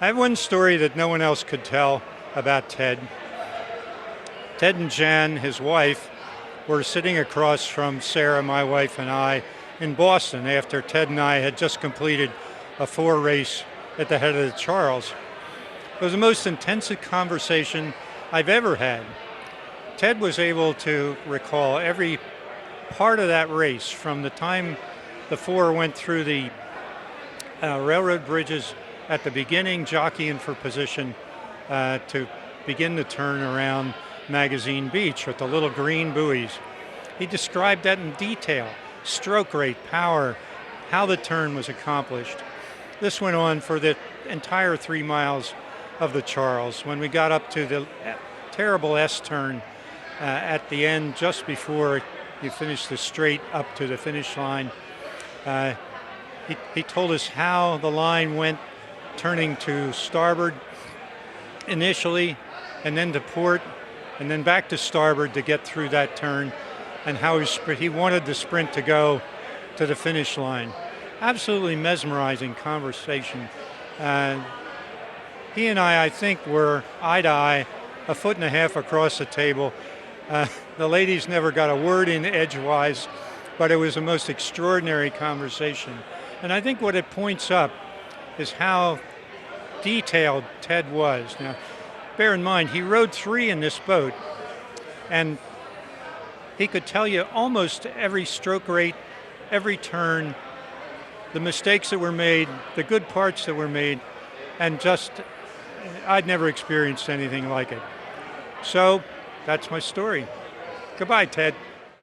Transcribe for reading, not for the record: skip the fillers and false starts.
I have one story that no one else could tell about Ted. Ted and Jan, his wife, were sitting across from Sarah, my wife, and I in Boston after Ted and I had just completed a 4 race at the head of the Charles. It was the most intensive conversation I've ever had. Ted was able to recall every part of that race from the time the 4 went through the railroad bridges at the beginning, jockeying for position to begin the turn around Magazine Beach with the little green buoys. He described that in detail, stroke rate, power, how the turn was accomplished. This went on for the entire 3 miles of the Charles. When we got up to the terrible S turn at the end, just before you finish the straight up to the finish line, he told us how the line went, turning to starboard initially, and then to port, and then back to starboard to get through that turn, and how he wanted the sprint to go to the finish line. Absolutely mesmerizing conversation. He and I think, were eye to eye, a foot and a half across the table. The ladies never got a word in edgewise, but it was the most extraordinary conversation. And I think what it points up is how detailed Ted was. Now, bear in mind, he rode 3 in this boat, and he could tell you almost every stroke rate, every turn, the mistakes that were made, the good parts that were made, and just, I'd never experienced anything like it. So, that's my story. Goodbye, Ted.